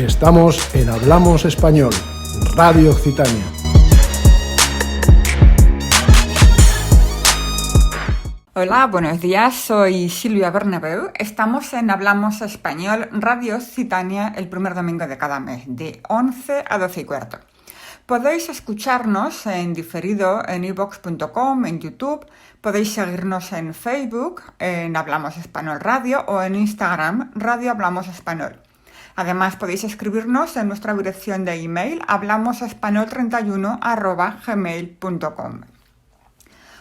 Estamos en Hablamos Español, Radio Occitania. Hola, buenos días, soy Silvia Bernabeu. Estamos en Hablamos Español, Radio Occitania, el primer domingo de cada mes, de 11 a 12 y cuarto. Podéis escucharnos en diferido en iVox.com, en YouTube, podéis seguirnos en Facebook, en Hablamos Español Radio, o en Instagram, Radio Hablamos Español. Además, podéis escribirnos en nuestra dirección de email, hablamosespañol31@gmail.com.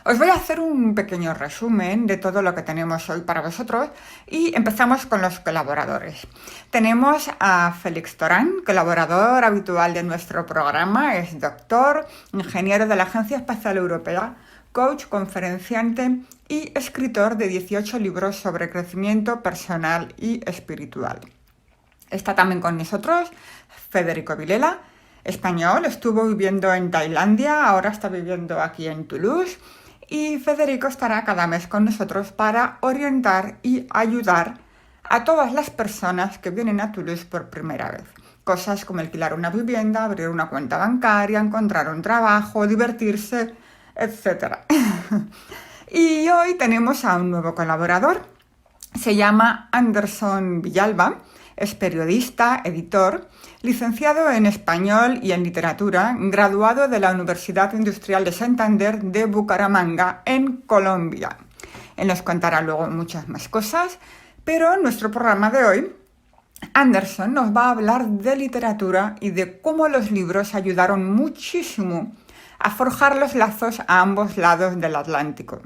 Os voy a hacer un pequeño resumen de todo lo que tenemos hoy para vosotros y empezamos con los colaboradores. Tenemos a Félix Torán, colaborador habitual de nuestro programa, es doctor, ingeniero de la Agencia Espacial Europea, coach, conferenciante y escritor de 18 libros sobre crecimiento personal y espiritual. Está también con nosotros Federico Vilela, español, estuvo viviendo en Tailandia, ahora está viviendo aquí en Toulouse. Y Federico estará cada mes con nosotros para orientar y ayudar a todas las personas que vienen a Toulouse por primera vez. Cosas como alquilar una vivienda, abrir una cuenta bancaria, encontrar un trabajo, divertirse, etc. Y hoy tenemos a un nuevo colaborador. Se llama Anderson Villalba. Es periodista, editor, licenciado en Español y en Literatura, graduado de la Universidad Industrial de Santander de Bucaramanga, en Colombia. Él nos contará luego muchas más cosas, pero en nuestro programa de hoy, Anderson nos va a hablar de literatura y de cómo los libros ayudaron muchísimo a forjar los lazos a ambos lados del Atlántico.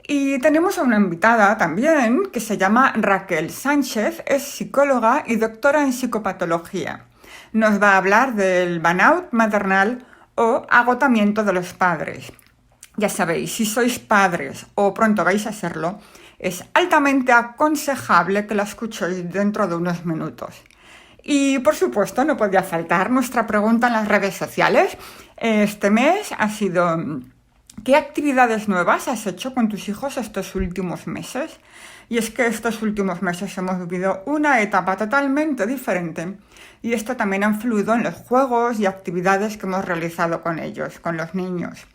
Y tenemos a una invitada también que se llama Raquel Sánchez, es psicóloga y doctora en psicopatología. Nos va a hablar del burnout maternal o agotamiento de los padres. Ya sabéis, si sois padres o pronto vais a serlo, es altamente aconsejable que la escuchéis dentro de unos minutos. Y por supuesto no podía faltar nuestra pregunta en las redes sociales. Este mes ha sido: ¿qué actividades nuevas has hecho con tus hijos estos últimos meses? Y es que estos últimos meses hemos vivido una etapa totalmente diferente y esto también ha influido en los juegos y actividades que hemos realizado con ellos, con los niños.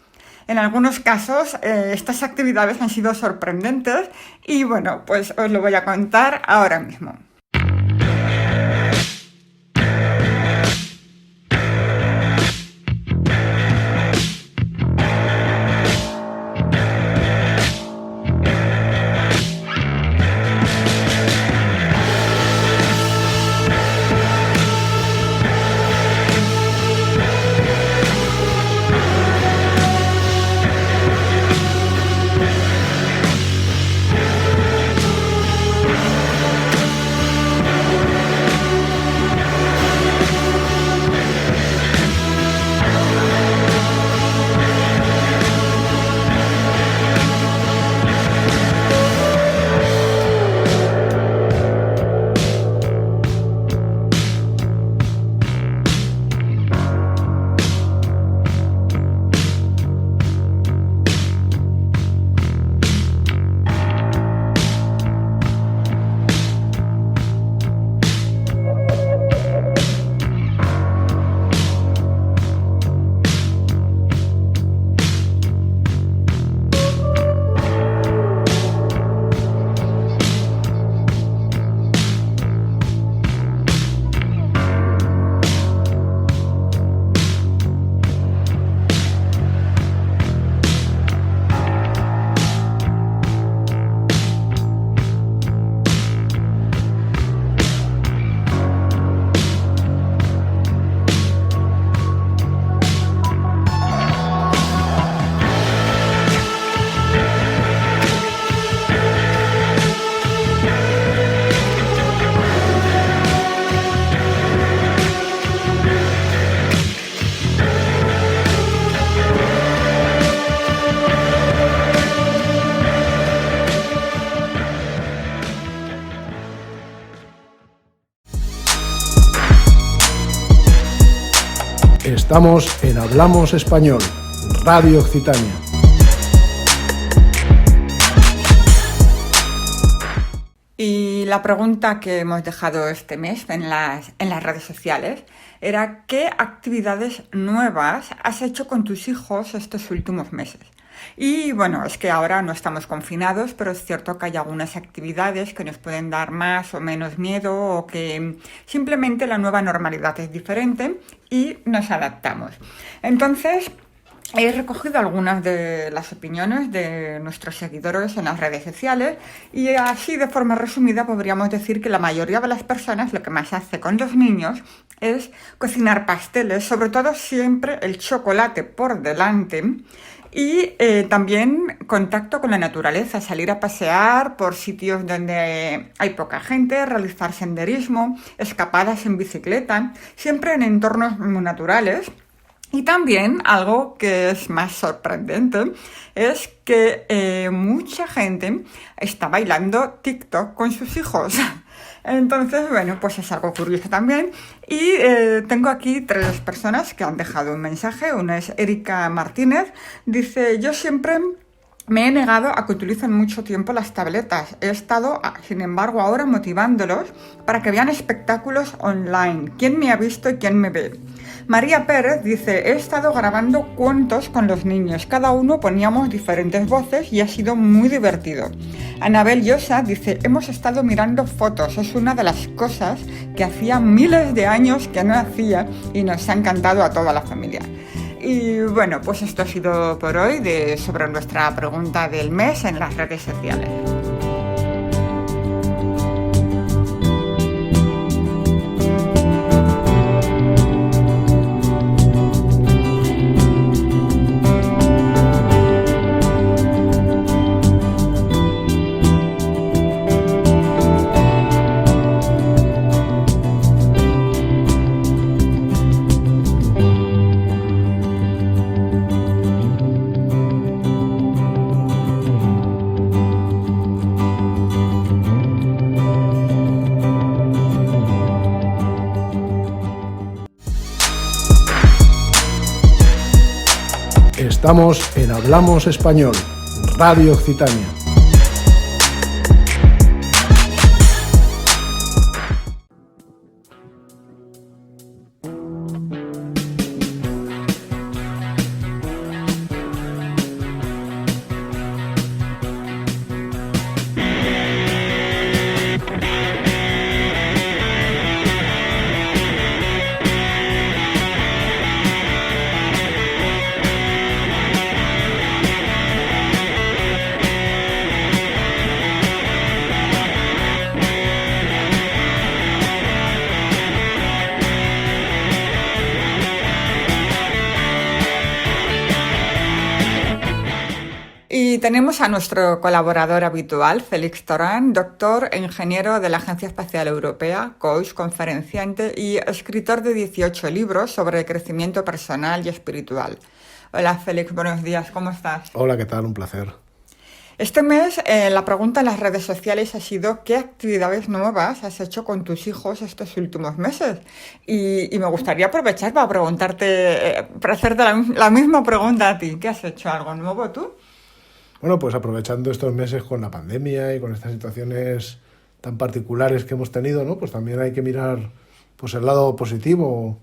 En algunos casos estas actividades han sido sorprendentes y bueno, pues os lo voy a contar ahora mismo. Estamos en Hablamos Español, Radio Occitania. Y la pregunta que hemos dejado este mes en las redes sociales era ¿qué actividades nuevas has hecho con tus hijos estos últimos meses? Y bueno, es que ahora no estamos confinados, pero es cierto que hay algunas actividades que nos pueden dar más o menos miedo o que simplemente la nueva normalidad es diferente y nos adaptamos. Entonces, he recogido algunas de las opiniones de nuestros seguidores en las redes sociales y así de forma resumida podríamos decir que la mayoría de las personas lo que más hace con los niños es cocinar pasteles, sobre todo siempre el chocolate por delante y también contacto con la naturaleza, salir a pasear por sitios donde hay poca gente, realizar senderismo, escapadas en bicicleta, siempre en entornos muy naturales. Y también algo que es más sorprendente es que mucha gente está bailando TikTok con sus hijos. Entonces, bueno, pues es algo curioso también. Y tengo aquí 3 personas que han dejado un mensaje. Una es Erika Martínez. Dice, yo siempre me he negado a que utilicen mucho tiempo las tabletas. He estado, sin embargo, ahora motivándolos para que vean espectáculos online. ¿Quién me ha visto y quién me ve? María Pérez dice, he estado grabando cuentos con los niños. Cada uno poníamos diferentes voces y ha sido muy divertido. Anabel Llosa dice, hemos estado mirando fotos. Es una de las cosas que hacía miles de años que no hacía y nos ha encantado a toda la familia. Y bueno, pues esto ha sido por hoy sobre nuestra pregunta del mes en las redes sociales. Estamos en Hablamos Español, Radio Occitania. Y tenemos a nuestro colaborador habitual, Félix Torán, doctor e ingeniero de la Agencia Espacial Europea, coach, conferenciante y escritor de 18 libros sobre crecimiento personal y espiritual. Hola Félix, buenos días, ¿cómo estás? Hola, ¿qué tal? Un placer. Este mes la pregunta en las redes sociales ha sido ¿qué actividades nuevas has hecho con tus hijos estos últimos meses? Y me gustaría aprovechar para preguntarte, para hacerte la misma pregunta a ti. ¿Qué has hecho? ¿Algo nuevo tú? Bueno, pues aprovechando estos meses con la pandemia y con estas situaciones tan particulares que hemos tenido, ¿no? Pues también hay que mirar pues el lado positivo,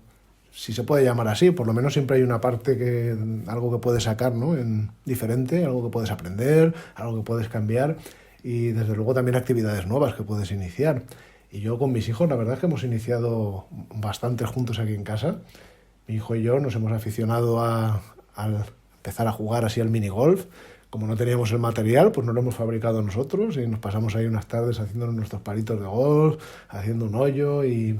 si se puede llamar así. Por lo menos siempre hay una parte algo que puedes sacar, ¿no? En diferente, algo que puedes aprender, algo que puedes cambiar y desde luego también actividades nuevas que puedes iniciar. Y yo con mis hijos, la verdad es que hemos iniciado bastante juntos aquí en casa. Mi hijo y yo nos hemos aficionado a empezar a jugar así al minigolf. Como no teníamos el material, pues no lo hemos fabricado nosotros y nos pasamos ahí unas tardes haciéndonos nuestros palitos de golf, haciendo un hoyo y,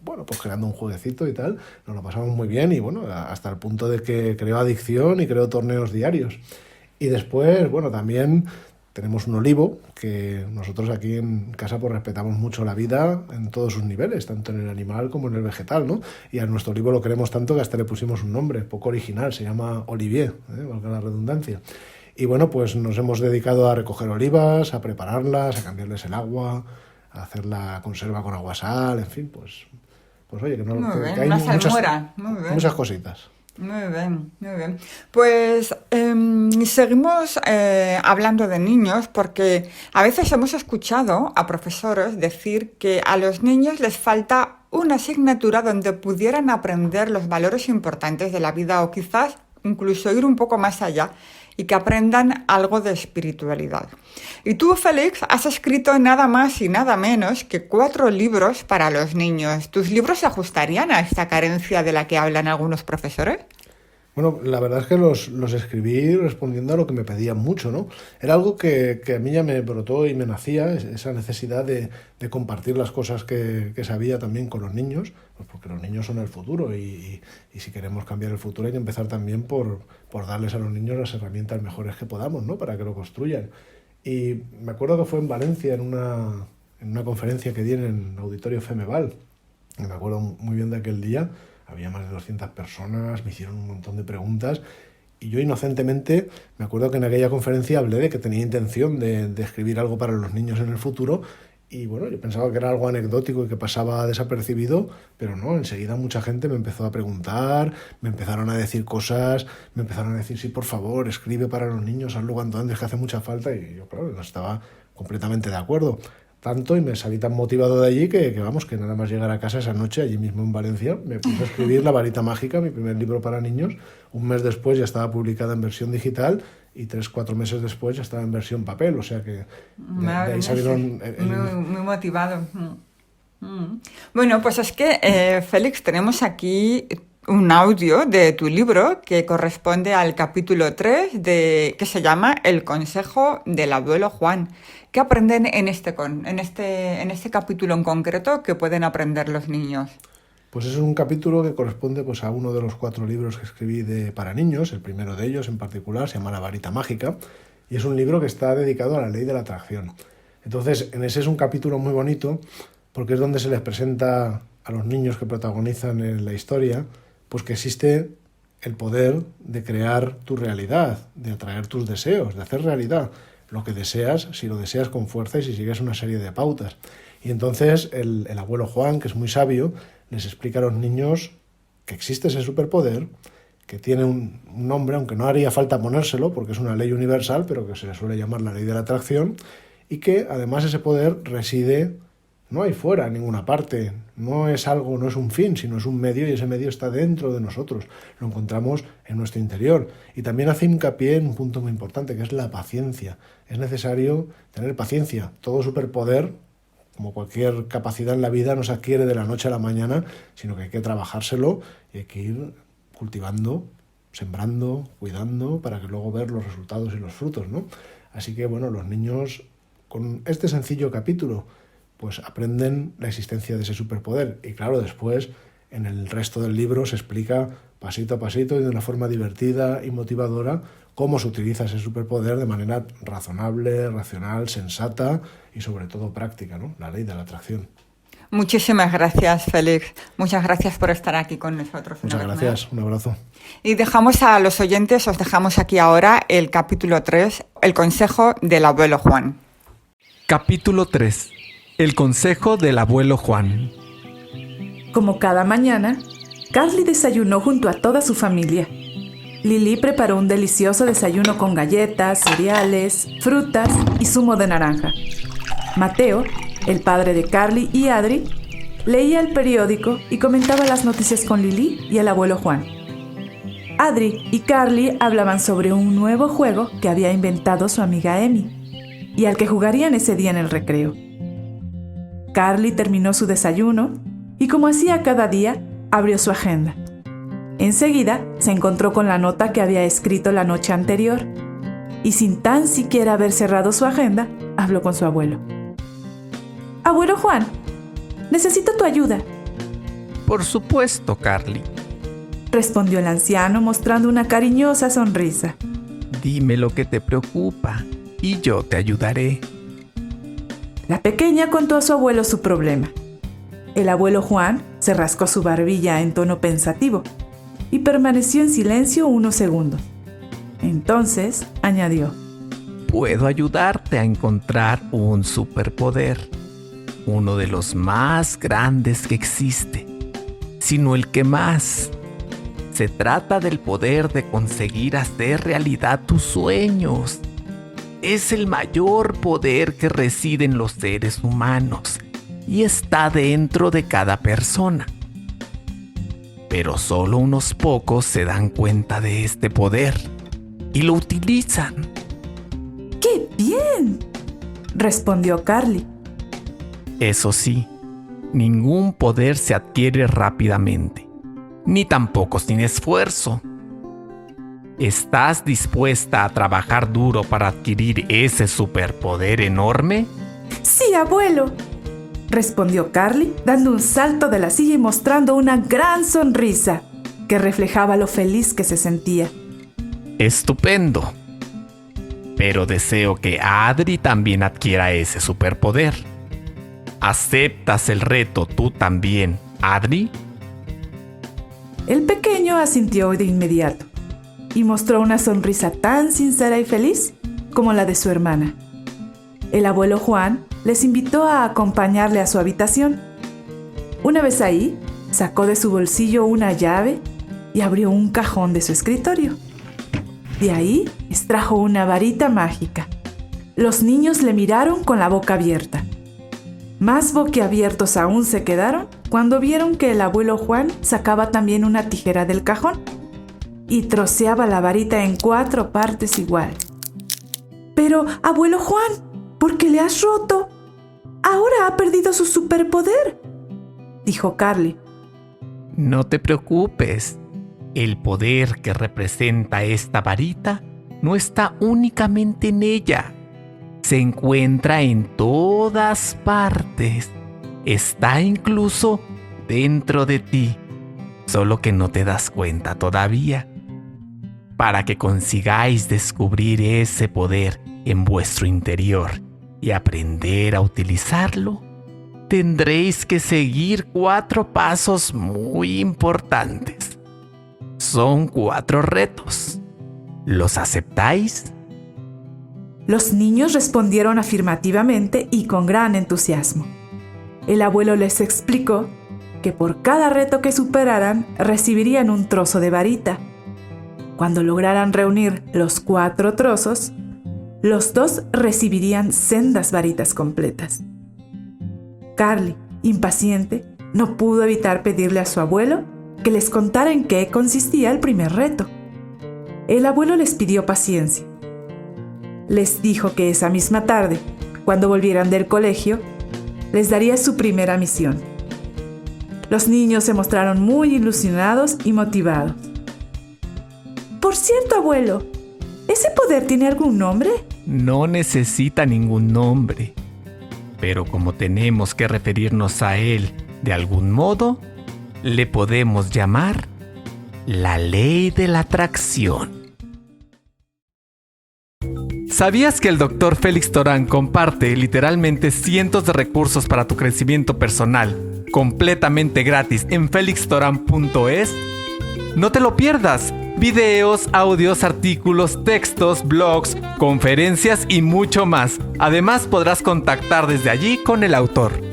bueno, pues creando un jueguecito y tal. Nos lo pasamos muy bien y, bueno, hasta el punto de que creó adicción y creó torneos diarios. Y después, bueno, también tenemos un olivo que nosotros aquí en casa pues respetamos mucho la vida en todos sus niveles, tanto en el animal como en el vegetal, ¿no? Y a nuestro olivo lo queremos tanto que hasta le pusimos un nombre poco original, se llama Olivier, valga la redundancia. Y bueno, pues nos hemos dedicado a recoger olivas, a prepararlas, a cambiarles el agua, a hacer la conserva con agua sal, en fin, pues oye, que no muy bien, que hay una salmuera, muy bien. muchas cositas. Muy bien, muy bien. Pues seguimos hablando de niños porque a veces hemos escuchado a profesores decir que a los niños les falta una asignatura donde pudieran aprender los valores importantes de la vida o quizás incluso ir un poco más allá y que aprendan algo de espiritualidad. Y tú, Félix, has escrito nada más y nada menos que 4 libros para los niños. ¿Tus libros se ajustarían a esta carencia de la que hablan algunos profesores? Bueno, la verdad es que los escribí respondiendo a lo que me pedían mucho, ¿no? Era algo que a mí ya me brotó y me nacía, esa necesidad de compartir las cosas que sabía también con los niños, pues porque los niños son el futuro y si queremos cambiar el futuro hay que empezar también por darles a los niños las herramientas mejores que podamos, ¿no? Para que lo construyan. Y me acuerdo que fue en Valencia, en una conferencia que di en el Auditorio Femeval. Y me acuerdo muy bien de aquel día. Había más de 200 personas, me hicieron un montón de preguntas y yo inocentemente me acuerdo que en aquella conferencia hablé de que tenía intención de escribir algo para los niños en el futuro y bueno, yo pensaba que era algo anecdótico y que pasaba desapercibido, pero no, enseguida mucha gente me empezó a preguntar, me empezaron a decir cosas, me empezaron a decir sí, por favor, escribe para los niños, hazlo cuanto antes que hace mucha falta y yo claro, no estaba completamente de acuerdo. Tanto y me salí tan motivado de allí que vamos, que nada más llegar a casa esa noche, allí mismo en Valencia, me puse a escribir La varita mágica, mi primer libro para niños. Un mes después ya estaba publicada en versión digital y 3-4 meses después ya estaba en versión papel, o sea que de ahí salieron... Muy motivado. Bueno, pues es que, Félix, tenemos aquí un audio de tu libro que corresponde al capítulo 3 que se llama El consejo del abuelo Juan. ¿Qué aprenden en este capítulo en concreto que pueden aprender los niños? Pues es un capítulo que corresponde pues, a uno de los 4 libros que escribí para niños. El primero de ellos en particular se llama La varita mágica y es un libro que está dedicado a la ley de la atracción. Entonces, en ese es un capítulo muy bonito porque es donde se les presenta a los niños que protagonizan en la historia pues que existe el poder de crear tu realidad, de atraer tus deseos, de hacer realidad lo que deseas, si lo deseas con fuerza y si sigues una serie de pautas. Y entonces el abuelo Juan, que es muy sabio, les explica a los niños que existe ese superpoder, que tiene un nombre, aunque no haría falta ponérselo, porque es una ley universal, pero que se le suele llamar la ley de la atracción, y que además ese poder reside no ahí fuera, en ninguna parte, no es algo, no es un fin, sino es un medio y ese medio está dentro de nosotros, lo encontramos en nuestro interior. Y también hace hincapié en un punto muy importante, que es la paciencia. Es necesario tener paciencia. Todo superpoder, como cualquier capacidad en la vida, no se adquiere de la noche a la mañana, sino que hay que trabajárselo y hay que ir cultivando, sembrando, cuidando, para que luego ver los resultados y los frutos, ¿no? Así que, bueno, los niños, con este sencillo capítulo, pues aprenden la existencia de ese superpoder. Y claro, después, en el resto del libro, se explica pasito a pasito y de una forma divertida y motivadora cómo se utiliza ese superpoder de manera razonable, racional, sensata y sobre todo práctica, ¿no? La ley de la atracción. Muchísimas gracias, Félix. Muchas gracias por estar aquí con nosotros. Muchas gracias, un abrazo. Y dejamos a los oyentes, os dejamos aquí ahora el capítulo 3, el consejo del abuelo Juan. Capítulo 3. El consejo del abuelo Juan. Como cada mañana, Carly desayunó junto a toda su familia. Lili preparó un delicioso desayuno con galletas, cereales, frutas y zumo de naranja. Mateo, el padre de Carly y Adri, leía el periódico y comentaba las noticias con Lili y el abuelo Juan. Adri y Carly hablaban sobre un nuevo juego que había inventado su amiga Emi y al que jugarían ese día en el recreo. Carly terminó su desayuno y, como hacía cada día, abrió su agenda. Enseguida se encontró con la nota que había escrito la noche anterior y, sin tan siquiera haber cerrado su agenda, habló con su abuelo. «Abuelo Juan, necesito tu ayuda». Por supuesto, Carly. Respondió el anciano mostrando una cariñosa sonrisa. Dime lo que te preocupa y yo te ayudaré. La pequeña contó a su abuelo su problema. El abuelo Juan se rascó su barbilla en tono pensativo y permaneció en silencio unos segundos. Entonces añadió: Puedo ayudarte a encontrar un superpoder, uno de los más grandes que existe, sino el que más. Se trata del poder de conseguir hacer realidad tus sueños. Es el mayor poder que reside en los seres humanos y está dentro de cada persona. Pero solo unos pocos se dan cuenta de este poder y lo utilizan. ¡Qué bien!, respondió Carly. Eso sí, ningún poder se adquiere rápidamente, ni tampoco sin esfuerzo. ¿Estás dispuesta a trabajar duro para adquirir ese superpoder enorme? Sí, abuelo, respondió Carly, dando un salto de la silla y mostrando una gran sonrisa que reflejaba lo feliz que se sentía. Estupendo. Pero deseo que Adri también adquiera ese superpoder. ¿Aceptas el reto tú también, Adri? El pequeño asintió de inmediato y mostró una sonrisa tan sincera y feliz como la de su hermana. El abuelo Juan les invitó a acompañarle a su habitación. Una vez ahí, sacó de su bolsillo una llave y abrió un cajón de su escritorio. De ahí extrajo una varita mágica. Los niños le miraron con la boca abierta. Más boquiabiertos aún se quedaron cuando vieron que el abuelo Juan sacaba también una tijera del cajón y troceaba la varita en 4 partes iguales. Pero, abuelo Juan, ¿por qué le has roto? Ahora ha perdido su superpoder, dijo Carly. No te preocupes. El poder que representa esta varita no está únicamente en ella. Se encuentra en todas partes. Está incluso dentro de ti, solo que no te das cuenta todavía. Para que consigáis descubrir ese poder en vuestro interior y aprender a utilizarlo, tendréis que seguir 4 pasos muy importantes. Son 4 retos. ¿Los aceptáis? Los niños respondieron afirmativamente y con gran entusiasmo. El abuelo les explicó que por cada reto que superaran recibirían un trozo de varita. Cuando lograran reunir los 4 trozos, los 2 recibirían sendas varitas completas. Carly, impaciente, no pudo evitar pedirle a su abuelo que les contara en qué consistía el primer reto. El abuelo les pidió paciencia. Les dijo que esa misma tarde, cuando volvieran del colegio, les daría su primera misión. Los niños se mostraron muy ilusionados y motivados. Por cierto, abuelo, ¿ese poder tiene algún nombre? No necesita ningún nombre, pero como tenemos que referirnos a él de algún modo, le podemos llamar la ley de la atracción. ¿Sabías que el Dr. Félix Torán comparte literalmente cientos de recursos para tu crecimiento personal completamente gratis en felixtoran.es? No te lo pierdas. Videos, audios, artículos, textos, blogs, conferencias y mucho más. Además podrás contactar desde allí con el autor.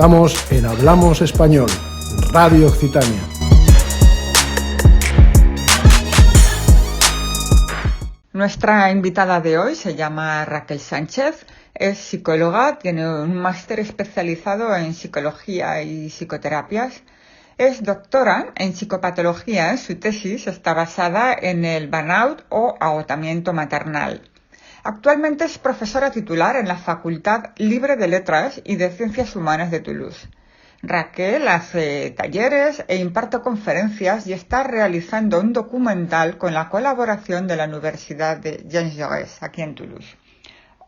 Estamos en Hablamos Español, Radio Occitania. Nuestra invitada de hoy se llama Raquel Sánchez, es psicóloga, tiene un máster especializado en psicología y psicoterapias, es doctora en psicopatología, su tesis está basada en el burnout o agotamiento maternal. Actualmente es profesora titular en la Facultad Libre de Letras y de Ciencias Humanas de Toulouse. Raquel hace talleres e imparte conferencias y está realizando un documental con la colaboración de la Universidad de Jean Jaurès, aquí en Toulouse.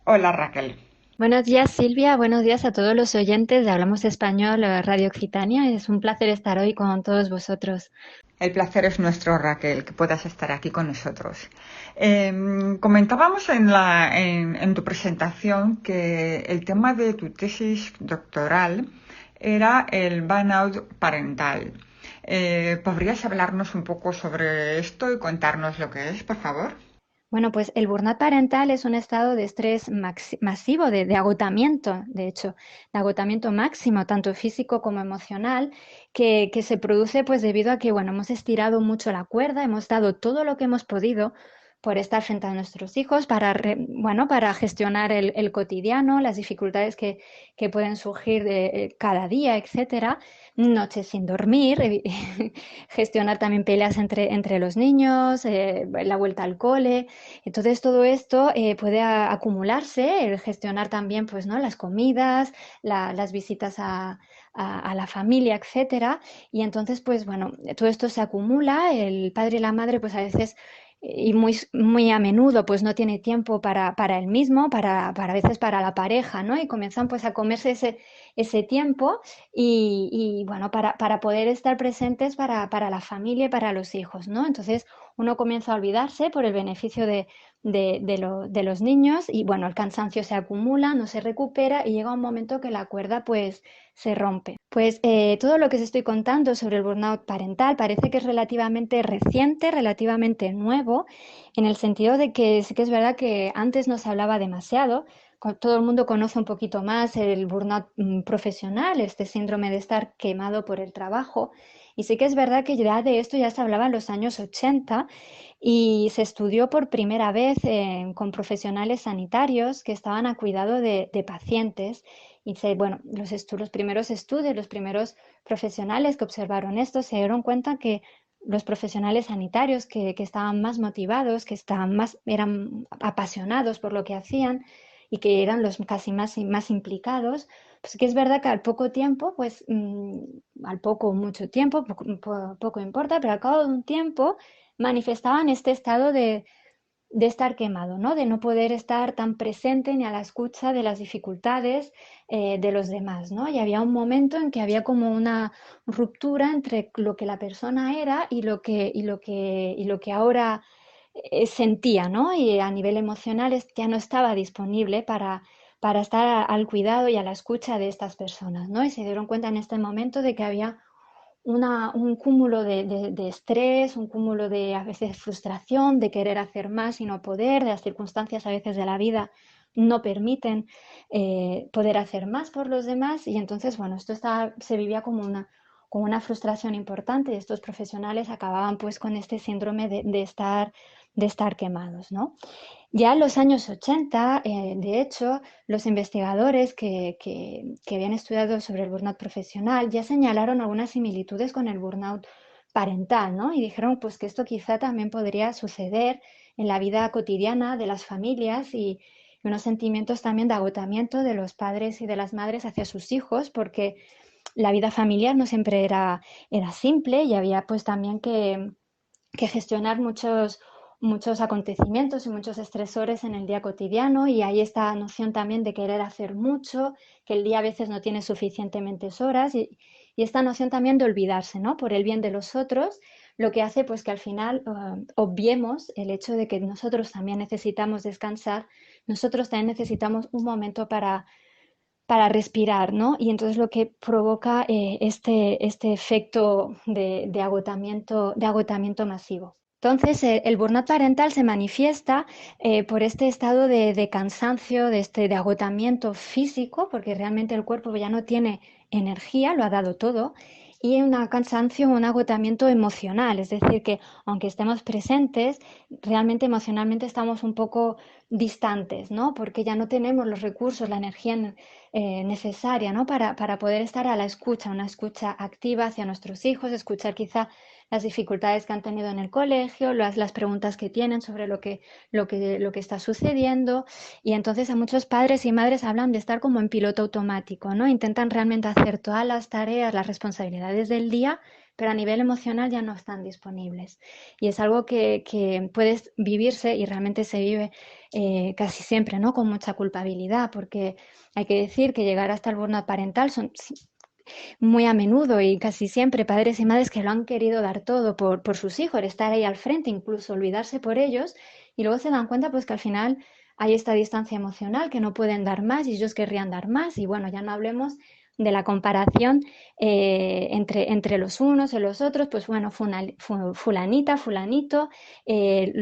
Hola Raquel. Buenos días Silvia, buenos días a todos los oyentes de Hablamos Español Radio Occitania. Es un placer estar hoy con todos vosotros. El placer es nuestro, Raquel, que puedas estar aquí con nosotros. Comentábamos en tu presentación que el tema de tu tesis doctoral era el burnout parental. ¿Podrías hablarnos un poco sobre esto y contarnos lo que es, por favor? Bueno, pues el burnout parental es un estado de estrés masivo, de agotamiento, de hecho, de agotamiento máximo, tanto físico como emocional, que se produce pues debido a que, bueno, hemos estirado mucho la cuerda, hemos dado todo lo que hemos podido por estar frente a nuestros hijos, para gestionar el cotidiano, las dificultades que pueden surgir cada día, etcétera, noches sin dormir, gestionar también peleas entre los niños, la vuelta al cole. Entonces todo esto puede acumularse, gestionar también pues, ¿no? las comidas, las visitas a la familia, etcétera. Y entonces, pues bueno, todo esto se acumula, el padre y la madre pues a veces y muy a menudo pues no tiene tiempo para él mismo, para a veces para la pareja, ¿no? Y comienzan pues a comerse ese tiempo y bueno, para poder estar presentes para la familia y para los hijos, ¿no? Entonces uno comienza a olvidarse por el beneficio de los niños y bueno, el cansancio se acumula, no se recupera y llega un momento que la cuerda pues se rompe. Pues todo lo que os estoy contando sobre el burnout parental parece que es relativamente reciente, relativamente nuevo, en el sentido de que sí que es verdad que antes no se hablaba demasiado. Todo el mundo conoce un poquito más el burnout profesional, este síndrome de estar quemado por el trabajo. Y sí que es verdad que ya de esto ya se hablaba en los años 80 y se estudió por primera vez con profesionales sanitarios que estaban a cuidado de pacientes. Y bueno, los primeros estudios, los primeros profesionales que observaron esto se dieron cuenta que los profesionales sanitarios que estaban más motivados, eran apasionados por lo que hacían y que eran los casi más implicados, pues que es verdad que al poco tiempo, pues al poco o mucho tiempo, poco importa, pero al cabo de un tiempo manifestaban este estado de estar quemado, ¿no? De no poder estar tan presente ni a la escucha de las dificultades de los demás, ¿no? Y había un momento en que había como una ruptura entre lo que la persona era y lo que ahora sentía, ¿no? Y a nivel emocional ya no estaba disponible para estar al cuidado y a la escucha de estas personas, ¿no? Y se dieron cuenta en este momento de que había un cúmulo de estrés, un cúmulo de a veces frustración, de querer hacer más y no poder, de las circunstancias a veces de la vida no permiten poder hacer más por los demás y entonces, bueno, se vivía como una frustración importante y estos profesionales acababan pues con este síndrome de estar quemados, ¿no? Ya en los años 80, de hecho, los investigadores que habían estudiado sobre el burnout profesional ya señalaron algunas similitudes con el burnout parental, ¿no? Y dijeron pues que esto quizá también podría suceder en la vida cotidiana de las familias y unos sentimientos también de agotamiento de los padres y de las madres hacia sus hijos, porque la vida familiar no siempre era simple y había pues también que gestionar muchos acontecimientos y muchos estresores en el día cotidiano y hay esta noción también de querer hacer mucho, que el día a veces no tiene suficientemente horas y esta noción también de olvidarse, ¿no? Por el bien de los otros, lo que hace pues que al final obviemos el hecho de que nosotros también necesitamos descansar, nosotros también necesitamos un momento para respirar, ¿no? Y entonces lo que provoca este efecto de agotamiento masivo. Entonces, el burnout parental se manifiesta por este estado de cansancio, de agotamiento físico, porque realmente el cuerpo ya no tiene energía, lo ha dado todo, y un cansancio, un agotamiento emocional. Es decir, que aunque estemos presentes, realmente emocionalmente estamos un poco distantes, ¿no? Porque ya no tenemos los recursos, la energía necesaria, ¿no? Para poder estar a la escucha, una escucha activa hacia nuestros hijos, escuchar quizá las dificultades que han tenido en el colegio, las preguntas que tienen sobre lo que está sucediendo. Y entonces a muchos padres y madres hablan de estar como en piloto automático, ¿no? Intentan realmente hacer todas las tareas, las responsabilidades del día, pero a nivel emocional ya no están disponibles. Y es algo que puede vivirse y realmente se vive casi siempre, ¿no? Con mucha culpabilidad, porque hay que decir que llegar hasta el burnout parental son muy a menudo y casi siempre padres y madres que lo han querido dar todo por sus hijos, estar ahí al frente, incluso olvidarse por ellos, y luego se dan cuenta pues que al final hay esta distancia emocional, que no pueden dar más y ellos querrían dar más, y bueno, ya no hablemos de la comparación entre los unos y los otros, pues bueno, fulanita, fulanito,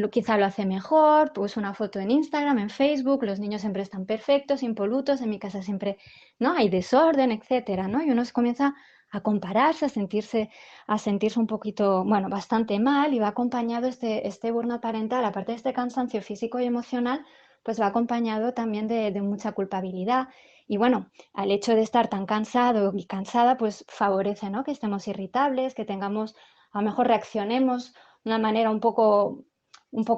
quizá lo hace mejor, pues una foto en Instagram, en Facebook, los niños siempre están perfectos, impolutos, en mi casa siempre, ¿no? Hay desorden, etcétera, ¿no? Y uno se comienza a compararse, a sentirse un poquito, bueno, bastante mal, y va acompañado este burnout parental, aparte de este cansancio físico y emocional, pues va acompañado también de mucha culpabilidad. Y bueno, al hecho de estar tan cansado y cansada, pues favorece, ¿no? Que estemos irritables, que tengamos, a lo mejor reaccionemos de una manera un poco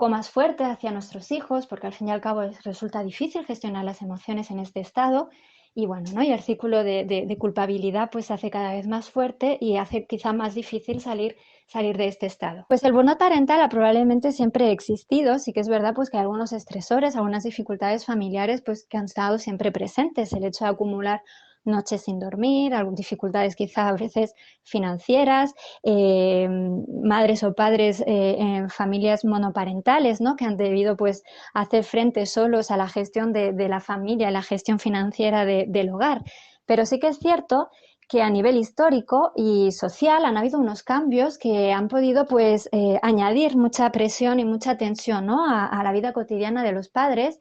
más fuerte hacia nuestros hijos, porque al fin y al cabo resulta difícil gestionar las emociones en este estado. Y bueno, ¿no? Y el círculo de culpabilidad pues se hace cada vez más fuerte y hace quizá más difícil salir de este estado. Pues el burnout parental probablemente siempre ha existido. Sí que es verdad pues que hay algunos estresores, algunas dificultades familiares pues que han estado siempre presentes. El hecho de acumular noches sin dormir, algunas dificultades quizá a veces financieras, madres o padres en familias monoparentales, ¿no? Que han debido pues hacer frente solos a la gestión de la familia, la gestión financiera del hogar. Pero sí que es cierto que a nivel histórico y social han habido unos cambios que han podido pues añadir mucha presión y mucha tensión, ¿no? a la vida cotidiana de los padres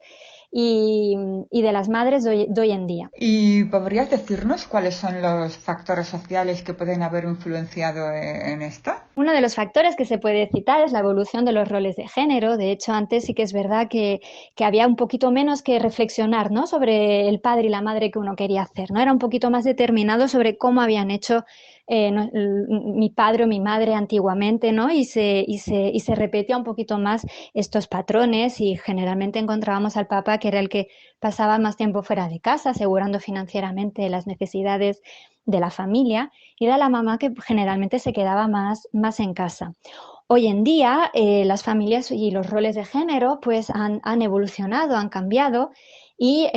y de las madres de hoy en día. ¿Y podrías decirnos cuáles son los factores sociales que pueden haber influenciado en esto? Uno de los factores que se puede citar es la evolución de los roles de género. De hecho, antes sí que es verdad que había un poquito menos que reflexionar, ¿no? Sobre el padre y la madre que uno quería hacer, ¿no? Era un poquito más determinado sobre cómo habían hecho mi padre o mi madre antiguamente, ¿no? Y se repetía un poquito más estos patrones, y generalmente encontrábamos al papá, que era el que pasaba más tiempo fuera de casa, asegurando financieramente las necesidades de la familia, y era la mamá que generalmente se quedaba más en casa. Hoy en día las familias y los roles de género pues han evolucionado, han cambiado, y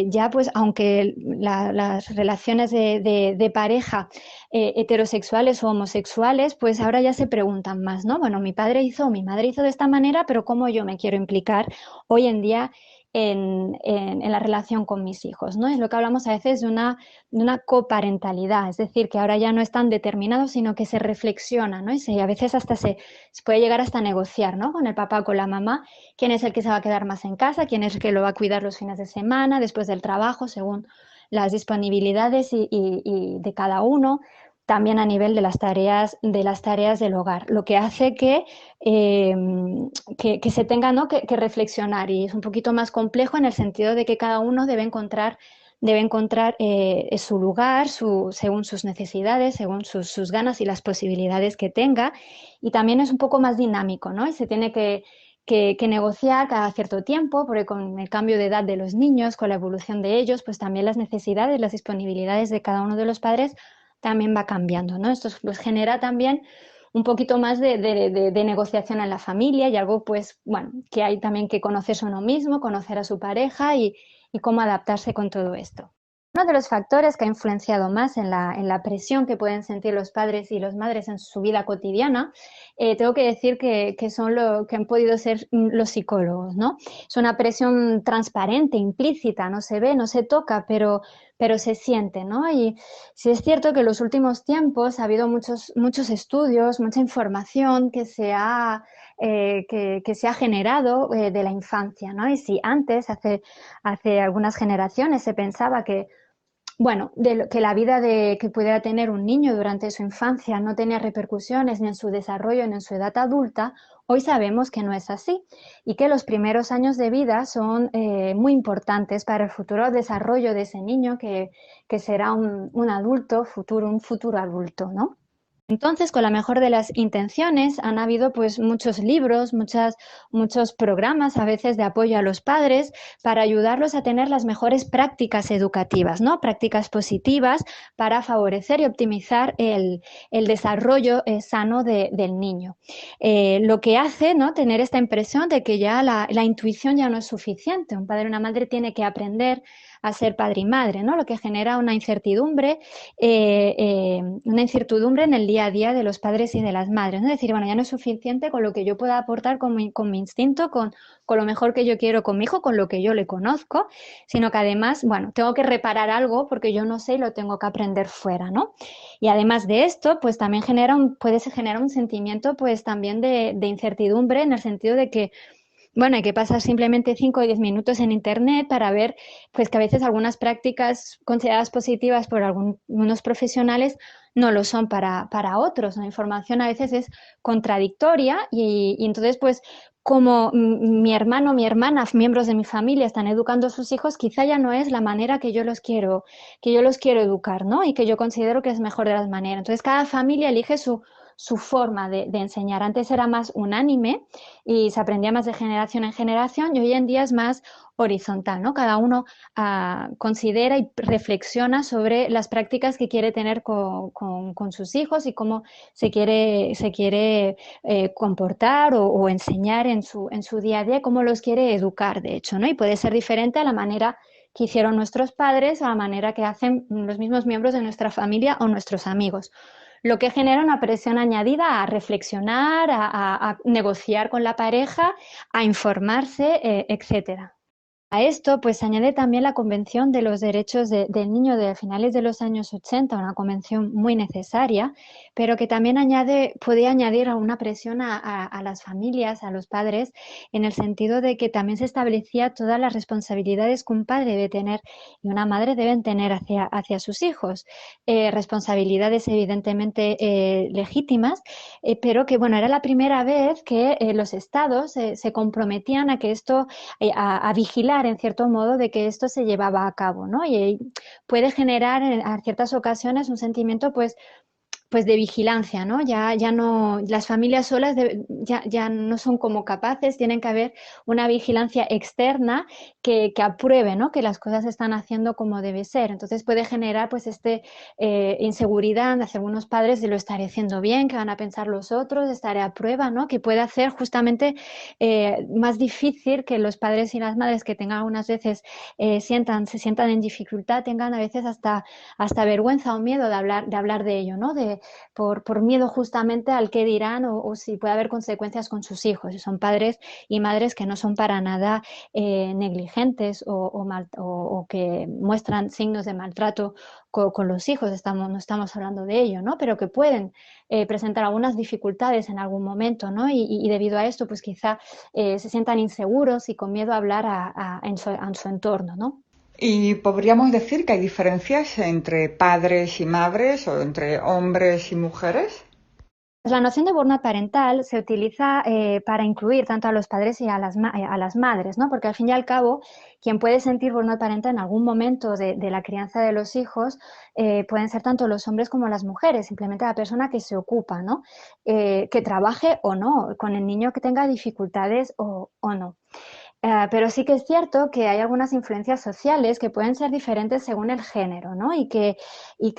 ya pues aunque las relaciones de pareja heterosexuales o homosexuales, pues ahora ya se preguntan más, ¿no? Bueno, mi padre hizo o mi madre hizo de esta manera, pero ¿cómo yo me quiero implicar hoy en día en la relación con mis hijos, ¿no? Es lo que hablamos a veces de una coparentalidad, es decir, que ahora ya no es tan determinado, sino que se reflexiona, ¿no? Y a veces hasta se puede llegar hasta negociar, ¿no? Con el papá o con la mamá, quién es el que se va a quedar más en casa, quién es el que lo va a cuidar los fines de semana, después del trabajo, según las disponibilidades y de cada uno, también a nivel de las tareas del hogar, lo que hace que se tenga, ¿no? que reflexionar, y es un poquito más complejo en el sentido de que cada uno debe encontrar su lugar según sus necesidades, según sus ganas y las posibilidades que tenga, y también es un poco más dinámico, ¿no? Y se tiene que negociar cada cierto tiempo, porque con el cambio de edad de los niños, con la evolución de ellos, pues también las necesidades, las disponibilidades de cada uno de los padres también va cambiando, ¿no? Esto pues genera también un poquito más de negociación en la familia, y algo pues, bueno, que hay también que conocerse a uno mismo, conocer a su pareja y cómo adaptarse con todo esto. Uno de los factores que ha influenciado más en la presión que pueden sentir los padres y las madres en su vida cotidiana, tengo que decir que son lo que han podido ser los psicólogos, ¿no? Es una presión transparente, implícita, no se ve, no se toca, pero se siente, ¿no? Y sí es cierto que en los últimos tiempos ha habido muchos estudios, mucha información que se ha generado de la infancia, ¿no? Y si antes, hace algunas generaciones, se pensaba que bueno, que la vida que pudiera tener un niño durante su infancia no tenía repercusiones ni en su desarrollo ni en su edad adulta, hoy sabemos que no es así y que los primeros años de vida son muy importantes para el futuro desarrollo de ese niño que será un adulto futuro, un futuro adulto, ¿no? Entonces, con la mejor de las intenciones, han habido pues muchos libros, muchos programas a veces de apoyo a los padres para ayudarlos a tener las mejores prácticas educativas, ¿no? Prácticas positivas para favorecer y optimizar el desarrollo sano del niño. Lo que hace, ¿no? Tener esta impresión de que ya la intuición ya no es suficiente. Un padre o una madre tiene que aprender a ser padre y madre, ¿no? Lo que genera una incertidumbre en el día a día de los padres y de las madres, ¿no? Es decir, bueno, ya no es suficiente con lo que yo pueda aportar con mi instinto, con lo mejor que yo quiero con mi hijo, con lo que yo le conozco, sino que además, bueno, tengo que reparar algo porque yo no sé y lo tengo que aprender fuera, ¿no? Y además de esto, pues también puede generar un sentimiento, pues también de incertidumbre en el sentido de que bueno, hay que pasar simplemente 5 o 10 minutos en Internet para ver pues, que a veces algunas prácticas consideradas positivas por algunos profesionales no lo son para otros. La información a veces es contradictoria y entonces, pues, como mi hermano, mi hermana, miembros de mi familia están educando a sus hijos, quizá ya no es la manera que yo los quiero educar, ¿no? Y que yo considero que es mejor de las maneras. Entonces, cada familia elige su forma de enseñar. Antes era más unánime y se aprendía más de generación en generación y hoy en día es más horizontal, ¿no? Cada uno considera y reflexiona sobre las prácticas que quiere tener con sus hijos y cómo se quiere comportar o enseñar en su día a día, cómo los quiere educar, de hecho, ¿no? Y puede ser diferente a la manera que hicieron nuestros padres o a la manera que hacen los mismos miembros de nuestra familia o nuestros amigos, lo que genera una presión añadida a reflexionar, a negociar con la pareja, a informarse, etcétera. A esto pues se añade también la Convención de los Derechos del Niño de finales de los años 80, una convención muy necesaria, pero que también puede añadir a una presión a las familias, a los padres, en el sentido de que también se establecía todas las responsabilidades que un padre debe tener y una madre deben tener hacia sus hijos. Responsabilidades evidentemente legítimas, pero que bueno, era la primera vez que los estados se comprometían a que esto, a vigilar en cierto modo de que esto se llevaba a cabo, ¿no? Y puede generar a ciertas ocasiones un sentimiento pues de vigilancia, ¿no? Ya no, las familias solas ya no son como capaces, tienen que haber una vigilancia externa que apruebe, ¿no? Que las cosas se están haciendo como debe ser. Entonces puede generar pues inseguridad hacia algunos padres de lo estaré haciendo bien, que van a pensar los otros, estaré a prueba, ¿no? Que puede hacer justamente más difícil que los padres y las madres que tengan algunas veces se sientan en dificultad, tengan a veces hasta vergüenza o miedo de hablar de ello, ¿no? Por miedo justamente al qué dirán o si puede haber consecuencias con sus hijos. Y son padres y madres que no son para nada negligentes o que muestran signos de maltrato con los hijos, no estamos hablando de ello, ¿no? Pero que pueden presentar algunas dificultades en algún momento, ¿no? Y debido a esto, pues quizá se sientan inseguros y con miedo a hablar en su entorno, ¿no? Y podríamos decir que hay diferencias entre padres y madres o entre hombres y mujeres. La noción de burnout parental se utiliza para incluir tanto a los padres y a las madres, ¿no? Porque al fin y al cabo, quien puede sentir burnout parental en algún momento de la crianza de los hijos pueden ser tanto los hombres como las mujeres, simplemente la persona que se ocupa, ¿no? Que trabaje o no, con el niño que tenga dificultades o no. Pero sí que es cierto que hay algunas influencias sociales que pueden ser diferentes según el género, ¿no? Y que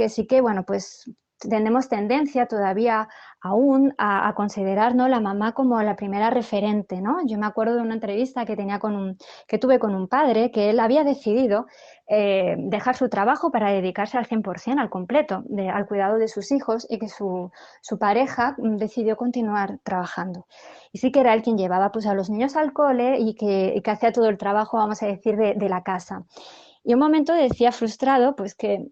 sí que, bueno, pues tenemos tendencia todavía aún a considerar, ¿no?, la mamá como la primera referente, ¿no? Yo me acuerdo de una entrevista que tuve con un padre que él había decidido dejar su trabajo para dedicarse al 100%, al completo, al cuidado de sus hijos y que su pareja decidió continuar trabajando. Y sí que era él quien llevaba pues, a los niños al cole y que hacía todo el trabajo, vamos a decir, de la casa. Y un momento decía frustrado pues que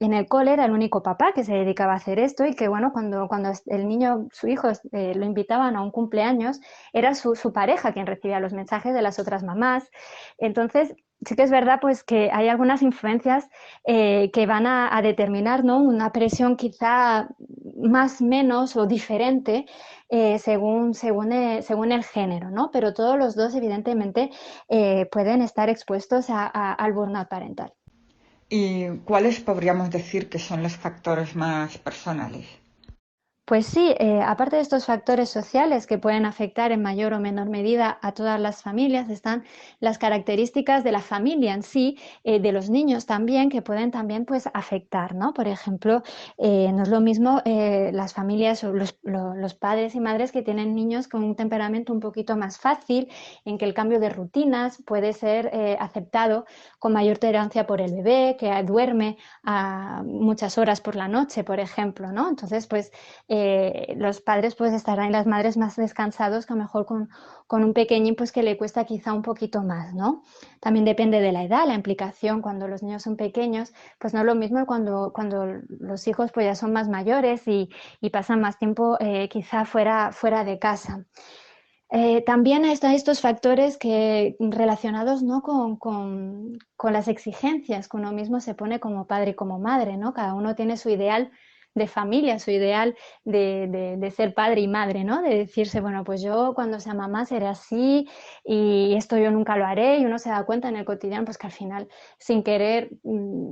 en el cole era el único papá que se dedicaba a hacer esto y que, bueno, cuando el niño, su hijo, lo invitaban a un cumpleaños, era su pareja quien recibía los mensajes de las otras mamás. Entonces, sí que es verdad pues que hay algunas influencias que van a determinar, ¿no? Una presión quizá más, menos o diferente según el género, ¿no? Pero todos los dos evidentemente pueden estar expuestos al burnout parental. ¿Y cuáles podríamos decir que son los factores más personales? Pues sí, aparte de estos factores sociales que pueden afectar en mayor o menor medida a todas las familias, están las características de la familia en sí, de los niños también, que pueden también pues, afectar, ¿no? Por ejemplo, no es lo mismo las familias o los padres y madres que tienen niños con un temperamento un poquito más fácil, en que el cambio de rutinas puede ser aceptado con mayor tolerancia por el bebé, que duerme a muchas horas por la noche, por ejemplo, ¿no? Entonces, pues los padres pues estarán y las madres más descansados que a lo mejor con un pequeñín pues que le cuesta quizá un poquito más, ¿no? También depende de la edad, la implicación cuando los niños son pequeños, pues no es lo mismo cuando los hijos pues ya son más mayores y pasan más tiempo quizá fuera de casa. También están estos factores relacionados, ¿no? con las exigencias que uno mismo se pone como padre y como madre, ¿no? Cada uno tiene su ideal de familia, su ideal de ser padre y madre, ¿no? De decirse, bueno, pues yo cuando sea mamá seré así y esto yo nunca lo haré, y uno se da cuenta en el cotidiano pues que al final sin querer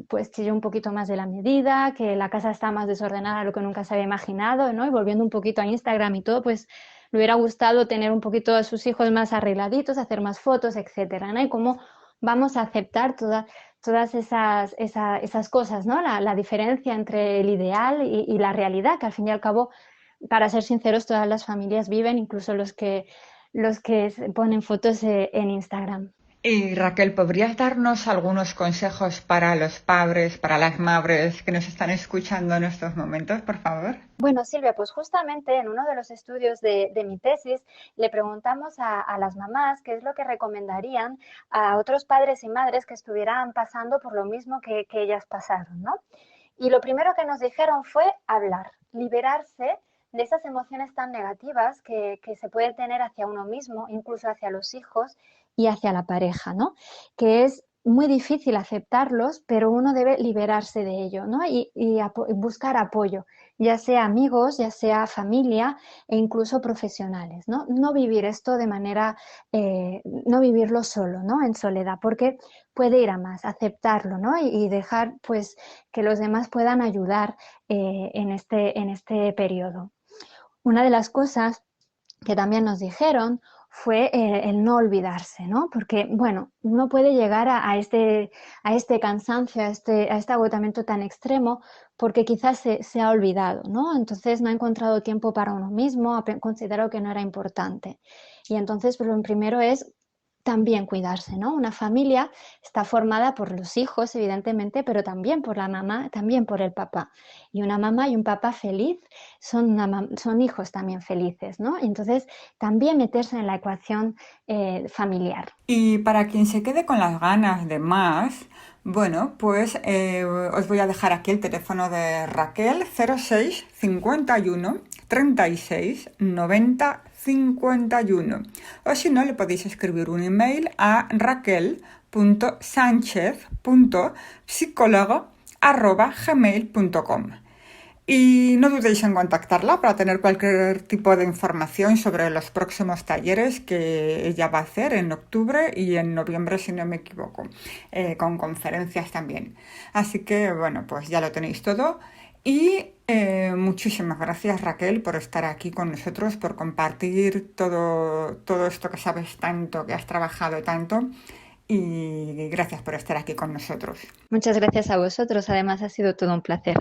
pues chilló un poquito más de la medida, que la casa está más desordenada de lo que nunca se había imaginado, ¿no? Y volviendo un poquito a Instagram y todo, pues le hubiera gustado tener un poquito a sus hijos más arregladitos, hacer más fotos, etcétera, ¿no? Y cómo vamos a aceptar todas esas cosas, ¿no? La diferencia entre el ideal y la realidad, que al fin y al cabo, para ser sinceros, todas las familias viven, incluso los que ponen fotos en Instagram. Y Raquel, ¿podrías darnos algunos consejos para los padres, para las madres que nos están escuchando en estos momentos, por favor? Bueno, Silvia, pues justamente en uno de los estudios de mi tesis le preguntamos a las mamás qué es lo que recomendarían a otros padres y madres que estuvieran pasando por lo mismo que ellas pasaron, ¿no? Y lo primero que nos dijeron fue hablar, liberarse de esas emociones tan negativas que se puede tener hacia uno mismo, incluso hacia los hijos y hacia la pareja, ¿no? Que es muy difícil aceptarlos, pero uno debe liberarse de ello, ¿no? Y buscar apoyo, ya sea amigos, ya sea familia e incluso profesionales, ¿no? No vivir esto de manera, no vivirlo solo, ¿no? En soledad, porque puede ir a más, aceptarlo, ¿no? Y dejar, pues, que los demás puedan ayudar en este periodo. Una de las cosas que también nos dijeron fue el no olvidarse, ¿no? Porque, bueno, uno puede llegar a este cansancio, a este agotamiento tan extremo porque quizás se ha olvidado, ¿no? Entonces no ha encontrado tiempo para uno mismo, ha considerado que no era importante. Y entonces, pues lo primero es también cuidarse, ¿no? Una familia está formada por los hijos, evidentemente, pero también por la mamá, también por el papá. Y una mamá y un papá feliz son hijos también felices, ¿no? Entonces, también meterse en la ecuación familiar. Y para quien se quede con las ganas de más, bueno, pues os voy a dejar aquí el teléfono de Raquel, 06 51 36 90 51. O si no, le podéis escribir un email a raquel.sanchez.psicólogo@gmail.com. Y no dudéis en contactarla para tener cualquier tipo de información sobre los próximos talleres que ella va a hacer en octubre y en noviembre, si no me equivoco, con conferencias también. Así que, bueno, pues ya lo tenéis todo. Y muchísimas gracias, Raquel, por estar aquí con nosotros, por compartir todo esto que sabes tanto, que has trabajado tanto. Y gracias por estar aquí con nosotros. Muchas gracias a vosotros. Además, ha sido todo un placer.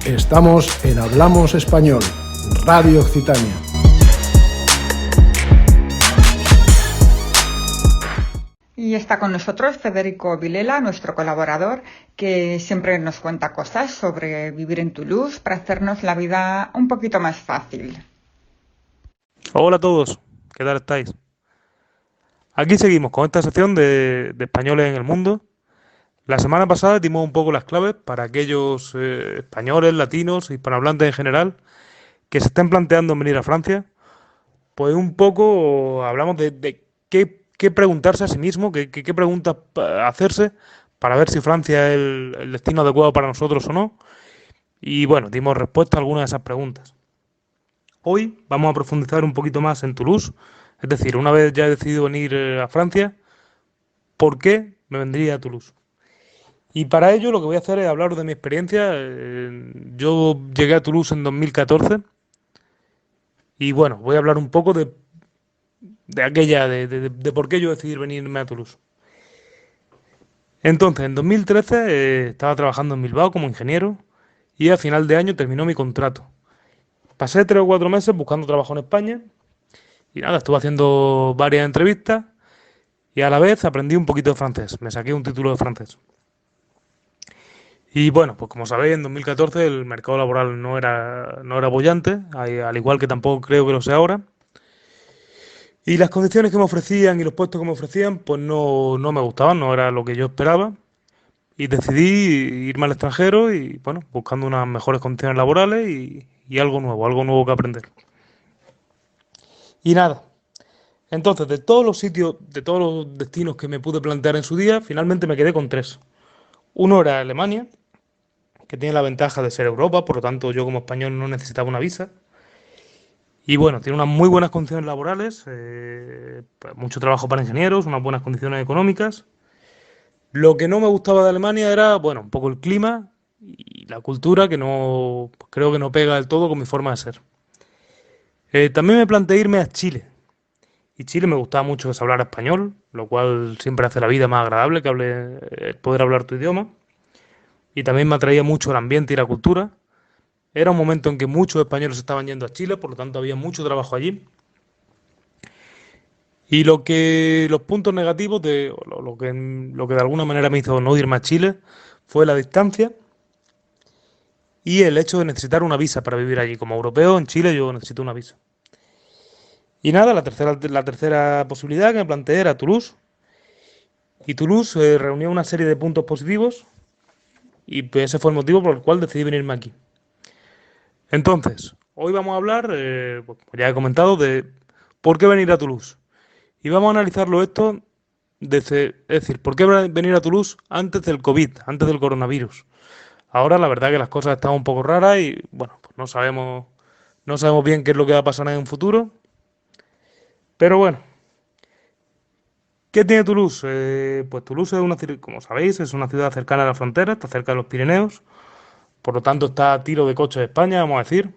Estamos en Hablamos Español, Radio Occitania. Y está con nosotros Federico Vilela, nuestro colaborador, que siempre nos cuenta cosas sobre vivir en Toulouse para hacernos la vida un poquito más fácil. Hola a todos, ¿qué tal estáis? Aquí seguimos con esta sección de españoles en el mundo. La semana pasada dimos un poco las claves para aquellos españoles, latinos, hispanohablantes en general, que se estén planteando en venir a Francia. Pues un poco hablamos de qué preguntarse a sí mismo, qué preguntas hacerse para ver si Francia es el destino adecuado para nosotros o no. Y bueno, dimos respuesta a algunas de esas preguntas. Hoy vamos a profundizar un poquito más en Toulouse, es decir, una vez ya he decidido venir a Francia, ¿por qué me vendría a Toulouse? Y para ello lo que voy a hacer es hablaros de mi experiencia. Yo llegué a Toulouse en 2014 y bueno, voy a hablar un poco de por qué yo decidí venirme a Toulouse. Entonces, en 2013 estaba trabajando en Bilbao como ingeniero y a final de año terminó mi contrato. Pasé 3 o 4 meses buscando trabajo en España y nada, estuve haciendo varias entrevistas y a la vez aprendí un poquito de francés. Me saqué un título de francés. Y bueno, pues como sabéis, en 2014 el mercado laboral no era boyante, al igual que tampoco creo que lo sea ahora. Y las condiciones que me ofrecían y los puestos que me ofrecían, pues no me gustaban, no era lo que yo esperaba. Y decidí irme al extranjero y bueno, buscando unas mejores condiciones laborales y algo nuevo que aprender. Y nada, entonces de todos los sitios, de todos los destinos que me pude plantear en su día, finalmente me quedé con 3. Uno era Alemania, que tiene la ventaja de ser Europa, por lo tanto yo como español no necesitaba una visa. Y bueno, tiene unas muy buenas condiciones laborales, pues mucho trabajo para ingenieros, unas buenas condiciones económicas. Lo que no me gustaba de Alemania era, bueno, un poco el clima y la cultura, que no creo que no pega del todo con mi forma de ser. También me planteé irme a Chile. Y Chile me gustaba mucho que se hablara español, lo cual siempre hace la vida más agradable que poder hablar tu idioma. Y también me atraía mucho el ambiente y la cultura. Era un momento en que muchos españoles estaban yendo a Chile, por lo tanto había mucho trabajo allí. Y los puntos negativos lo que de alguna manera me hizo no irme a Chile fue la distancia y el hecho de necesitar una visa para vivir allí. Como europeo en Chile yo necesito una visa. Y nada, la tercera posibilidad que me planteé era Toulouse. Y Toulouse reunía una serie de puntos positivos y pues ese fue el motivo por el cual decidí venirme aquí. Entonces, hoy vamos a hablar, pues ya he comentado, de por qué venir a Toulouse. Y vamos a analizarlo esto, es decir, por qué venir a Toulouse antes del COVID, antes del coronavirus. Ahora la verdad que las cosas están un poco raras y bueno, pues no sabemos bien qué es lo que va a pasar en un futuro. Pero bueno, ¿qué tiene Toulouse? Pues Toulouse como sabéis, es una ciudad cercana a la frontera, está cerca de los Pirineos, por lo tanto está a tiro de coche de España, vamos a decir.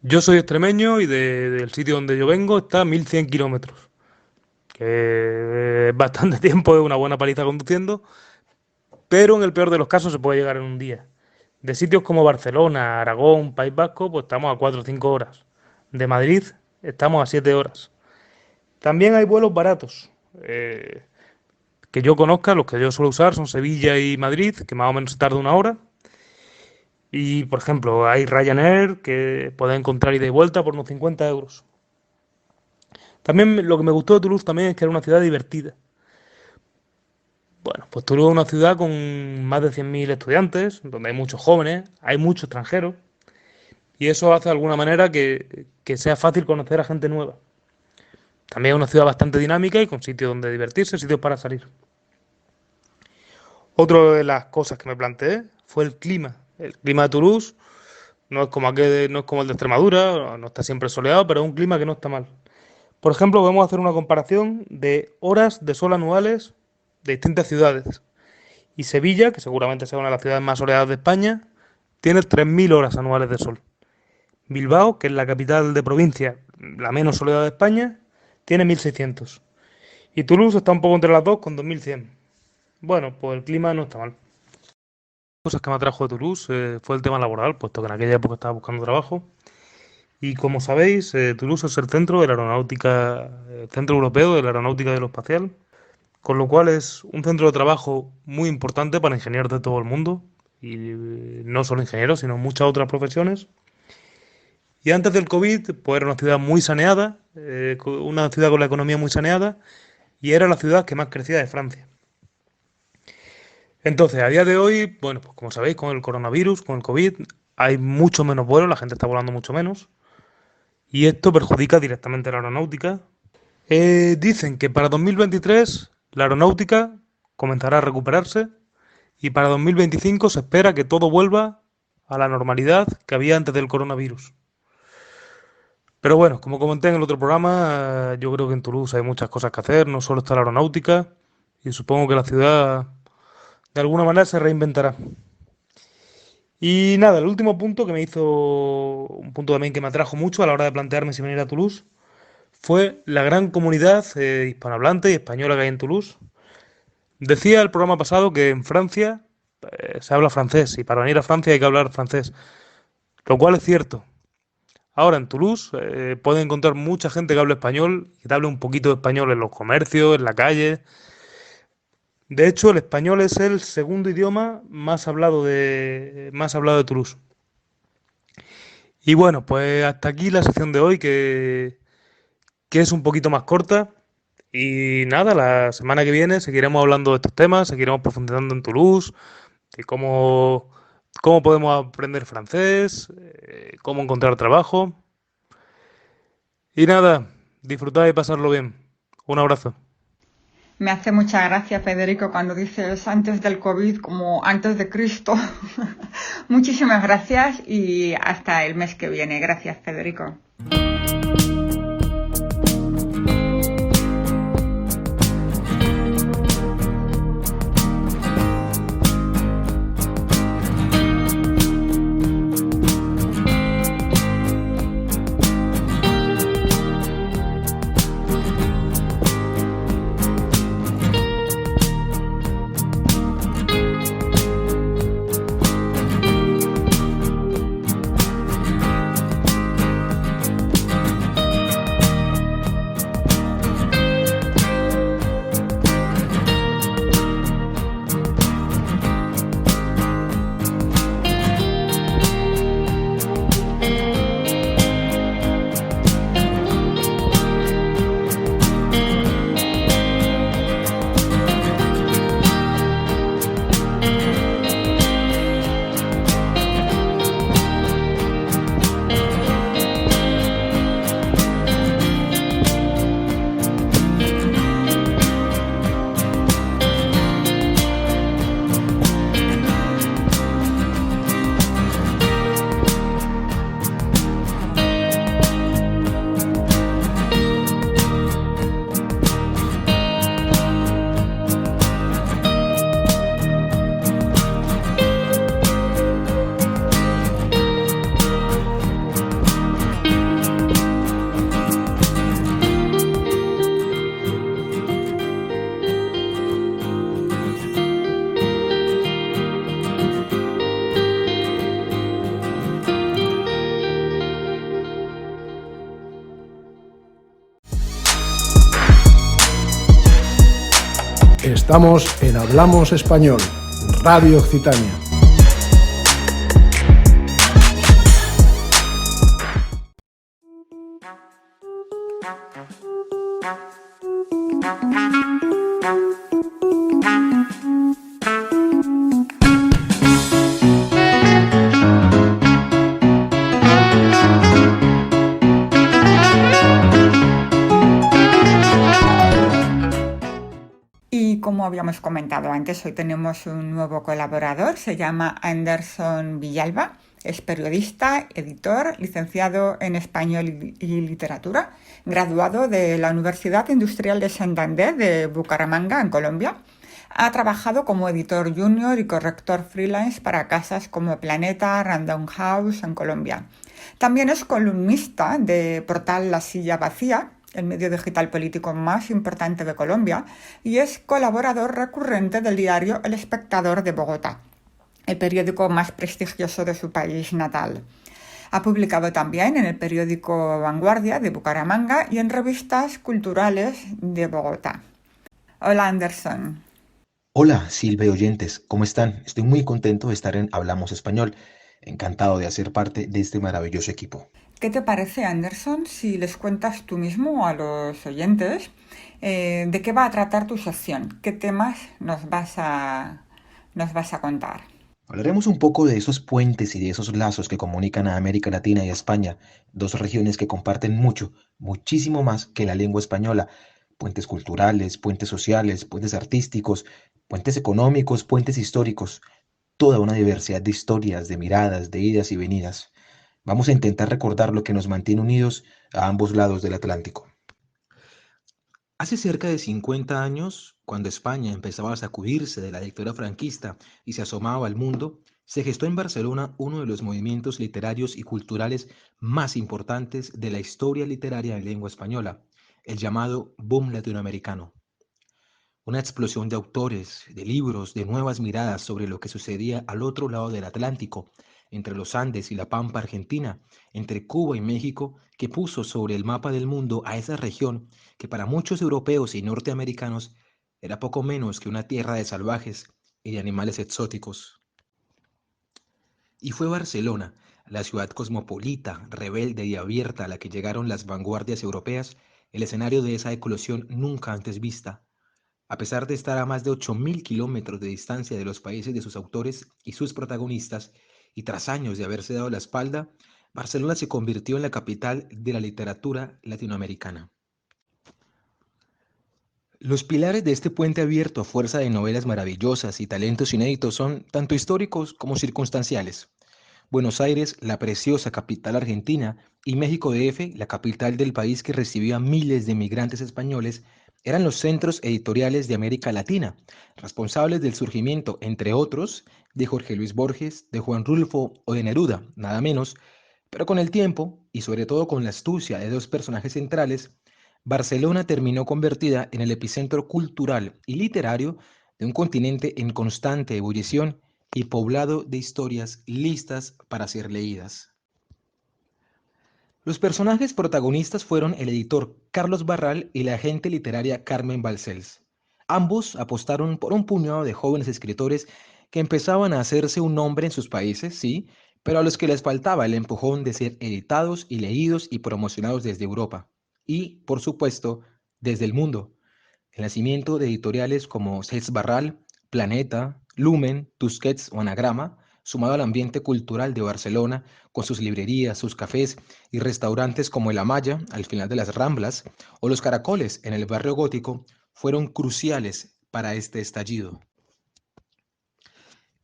Yo soy extremeño y del sitio donde yo vengo está a 1100 kilómetros, que es bastante tiempo, es una buena paliza conduciendo, pero en el peor de los casos se puede llegar en un día. De sitios como Barcelona, Aragón, País Vasco, pues estamos a 4 o 5 horas. De Madrid estamos a 7 horas. También hay vuelos baratos. Que yo conozca, los que yo suelo usar son Sevilla y Madrid, que más o menos se tarda 1 hora. Y, por ejemplo, hay Ryanair, que puedes encontrar ida y vuelta por unos 50 euros. También lo que me gustó de Toulouse también es que era una ciudad divertida. Bueno, pues Toulouse es una ciudad con más de 100.000 estudiantes, donde hay muchos jóvenes, hay muchos extranjeros, y eso hace de alguna manera que sea fácil conocer a gente nueva. También es una ciudad bastante dinámica y con sitios donde divertirse, sitios para salir. Otra de las cosas que me planteé fue el clima. El clima de Toulouse no es como no es como el de Extremadura, no está siempre soleado, pero es un clima que no está mal. Por ejemplo, podemos hacer una comparación de horas de sol anuales de distintas ciudades. Y Sevilla, que seguramente sea una de las ciudades más soleadas de España, tiene 3.000 horas anuales de sol. Bilbao, que es la capital de provincia, la menos soleada de España, tiene 1.600. Y Toulouse está un poco entre las dos con 2.100. Bueno, pues el clima no está mal. Cosas que me atrajo de Toulouse fue el tema laboral, puesto que en aquella época estaba buscando trabajo. Y como sabéis, Toulouse es el centro de la aeronáutica, el centro europeo de la aeronáutica y de lo espacial, con lo cual es un centro de trabajo muy importante para ingenieros de todo el mundo, y no solo ingenieros, sino muchas otras profesiones. Y antes del COVID, pues era una ciudad muy saneada, una ciudad con la economía muy saneada, y era la ciudad que más crecía de Francia. Entonces, a día de hoy, bueno, pues como sabéis, con el coronavirus, con el COVID, hay mucho menos vuelos, la gente está volando mucho menos, y esto perjudica directamente a la aeronáutica. Dicen que para 2023 la aeronáutica comenzará a recuperarse y para 2025 se espera que todo vuelva a la normalidad que había antes del coronavirus. Pero bueno, como comenté en el otro programa, yo creo que en Toulouse hay muchas cosas que hacer, no solo está la aeronáutica, y supongo que la ciudad de alguna manera se reinventará. Y nada, el último punto que me hizo, un punto también que me atrajo mucho a la hora de plantearme si venir a Toulouse, fue la gran comunidad hispanohablante y española que hay en Toulouse. Decía el programa pasado que en Francia se habla francés y para venir a Francia hay que hablar francés, lo cual es cierto. Ahora en Toulouse pueden encontrar mucha gente que hable español y que hable un poquito de español en los comercios, en la calle. De hecho, el español es el segundo idioma más hablado de Toulouse. Y bueno, pues hasta aquí la sección de hoy que es un poquito más corta. Y nada, la semana que viene seguiremos hablando de estos temas, seguiremos profundizando en Toulouse, de cómo podemos aprender francés, cómo encontrar trabajo. Y nada, disfrutad y pasarlo bien. Un abrazo. Me hace mucha gracia, Federico, cuando dices antes del COVID como antes de Cristo. Muchísimas gracias y hasta el mes que viene. Gracias, Federico. Estamos en Hablamos Español, Radio Occitania. Y como habíamos comentado antes, hoy tenemos un nuevo colaborador, se llama Anderson Villalba, es periodista, editor, licenciado en Español y Literatura, graduado de la Universidad Industrial de Santander de Bucaramanga, en Colombia. Ha trabajado como editor junior y corrector freelance para casas como Planeta, Random House en Colombia. También es columnista de portal La Silla Vacía, el medio digital político más importante de Colombia, y es colaborador recurrente del diario El Espectador de Bogotá, el periódico más prestigioso de su país natal. Ha publicado también en el periódico Vanguardia de Bucaramanga y en revistas culturales de Bogotá. Hola, Anderson. Hola, Silvia y oyentes, ¿cómo están? Estoy muy contento de estar en Hablamos Español. Encantado de hacer parte de este maravilloso equipo. ¿Qué te parece, Anderson, si les cuentas tú mismo a los oyentes de qué va a tratar tu sección? ¿Qué temas nos vas a contar? Hablaremos un poco de esos puentes y de esos lazos que comunican a América Latina y a España, dos regiones que comparten mucho, muchísimo más que la lengua española. Puentes culturales, puentes sociales, puentes artísticos, puentes económicos, puentes históricos, toda una diversidad de historias, de miradas, de idas y venidas. Vamos a intentar recordar lo que nos mantiene unidos a ambos lados del Atlántico. Hace cerca de 50 años, cuando España empezaba a sacudirse de la dictadura franquista y se asomaba al mundo, se gestó en Barcelona uno de los movimientos literarios y culturales más importantes de la historia literaria en lengua española, el llamado boom latinoamericano. Una explosión de autores, de libros, de nuevas miradas sobre lo que sucedía al otro lado del Atlántico, entre los Andes y la Pampa Argentina, entre Cuba y México, que puso sobre el mapa del mundo a esa región que para muchos europeos y norteamericanos era poco menos que una tierra de salvajes y de animales exóticos. Y fue Barcelona, la ciudad cosmopolita, rebelde y abierta a la que llegaron las vanguardias europeas, el escenario de esa eclosión nunca antes vista. A pesar de estar a más de 8.000 kilómetros de distancia de los países de sus autores y sus protagonistas, y tras años de haberse dado la espalda, Barcelona se convirtió en la capital de la literatura latinoamericana. Los pilares de este puente abierto a fuerza de novelas maravillosas y talentos inéditos son tanto históricos como circunstanciales. Buenos Aires, la preciosa capital argentina, y México DF, la capital del país que recibió a miles de migrantes españoles, eran los centros editoriales de América Latina, responsables del surgimiento, entre otros, de Jorge Luis Borges, de Juan Rulfo o de Neruda, nada menos, pero con el tiempo, y sobre todo con la astucia de dos personajes centrales, Barcelona terminó convertida en el epicentro cultural y literario de un continente en constante ebullición y poblado de historias listas para ser leídas. Los personajes protagonistas fueron el editor Carlos Barral y la agente literaria Carmen Balcells. Ambos apostaron por un puñado de jóvenes escritores que empezaban a hacerse un nombre en sus países, sí, pero a los que les faltaba el empujón de ser editados y leídos y promocionados desde Europa. Y, por supuesto, desde el mundo. El nacimiento de editoriales como Cels Barral, Planeta, Lumen, Tusquets o Anagrama, sumado al ambiente cultural de Barcelona, con sus librerías, sus cafés y restaurantes como el Amaya, al final de las Ramblas, o los Caracoles, en el barrio gótico, fueron cruciales para este estallido.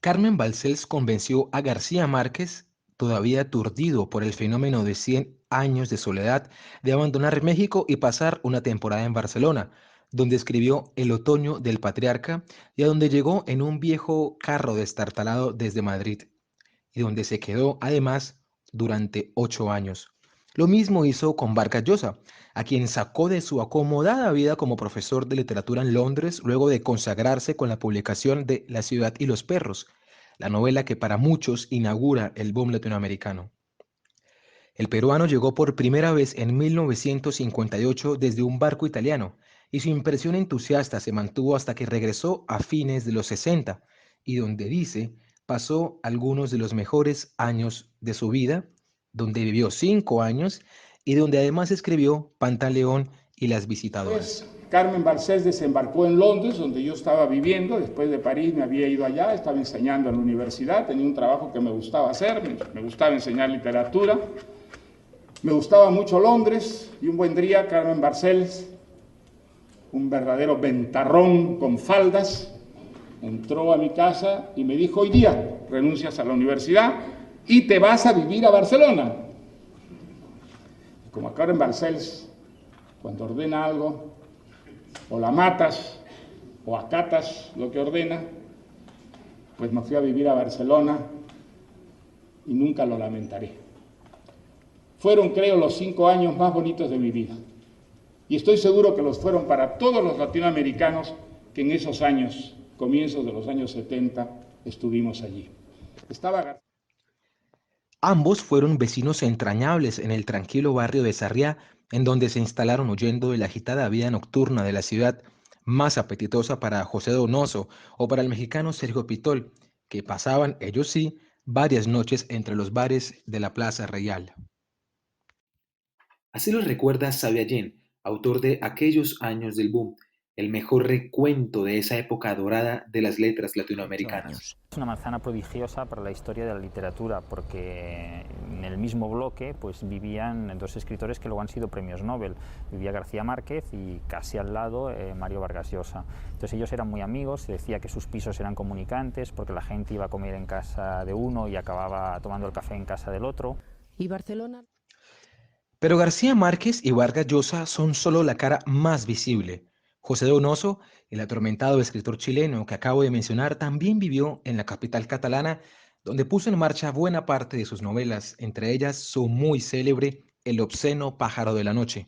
Carmen Balcells convenció a García Márquez, todavía aturdido por el fenómeno de 100 años de soledad, de abandonar México y pasar una temporada en Barcelona, donde escribió El otoño del patriarca y a donde llegó en un viejo carro destartalado desde Madrid, y donde se quedó además durante 8 años. Lo mismo hizo con Vargas Llosa, a quien sacó de su acomodada vida como profesor de literatura en Londres luego de consagrarse con la publicación de La ciudad y los perros, la novela que para muchos inaugura el boom latinoamericano. El peruano llegó por primera vez en 1958 desde un barco italiano, y su impresión entusiasta se mantuvo hasta que regresó a fines de los 60, y donde dice, pasó algunos de los mejores años de su vida, donde vivió 5 años y donde además escribió Pantaleón y las visitadoras. Carmen Balcells desembarcó en Londres, donde yo estaba viviendo. Después de París me había ido allá, estaba enseñando en la universidad, tenía un trabajo que me gustaba hacer, me gustaba enseñar literatura. Me gustaba mucho Londres y un buen día Carmen Balcells, un verdadero ventarrón con faldas, entró a mi casa y me dijo: hoy día renuncias a la universidad y te vas a vivir a Barcelona. Y como a Carmen Balcells, cuando ordena algo, o la matas o acatas lo que ordena, pues me fui a vivir a Barcelona y nunca lo lamentaré. Fueron, creo, los 5 años más bonitos de mi vida. Y estoy seguro que los fueron para todos los latinoamericanos que en esos años, comienzos de los años 70, estuvimos allí. Ambos fueron vecinos entrañables en el tranquilo barrio de Sarriá, en donde se instalaron huyendo de la agitada vida nocturna de la ciudad, más apetitosa para José Donoso o para el mexicano Sergio Pitol, que pasaban, ellos sí, varias noches entre los bares de la Plaza Real. Así lo recuerda Xavi Allén, autor de Aquellos años del boom, el mejor recuento de esa época dorada de las letras latinoamericanas. Es una manzana prodigiosa para la historia de la literatura, porque en el mismo bloque pues, vivían 2 escritores que luego han sido premios Nobel. Vivía García Márquez y casi al lado Mario Vargas Llosa. Entonces ellos eran muy amigos, se decía que sus pisos eran comunicantes porque la gente iba a comer en casa de uno y acababa tomando el café en casa del otro. ¿Y Barcelona? Pero García Márquez y Vargas Llosa son solo la cara más visible. José Donoso, el atormentado escritor chileno que acabo de mencionar, también vivió en la capital catalana, donde puso en marcha buena parte de sus novelas, entre ellas su muy célebre El obsceno pájaro de la noche.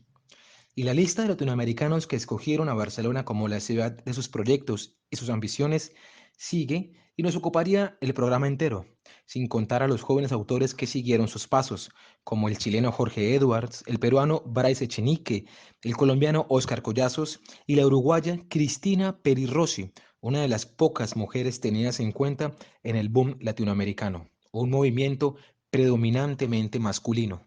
Y la lista de latinoamericanos que escogieron a Barcelona como la ciudad de sus proyectos y sus ambiciones sigue y nos ocuparía el programa entero, sin contar a los jóvenes autores que siguieron sus pasos, como el chileno Jorge Edwards, el peruano Bryce Echenique, el colombiano Óscar Collazos y la uruguaya Cristina Peri Rossi, una de las pocas mujeres tenidas en cuenta en el boom latinoamericano, un movimiento predominantemente masculino.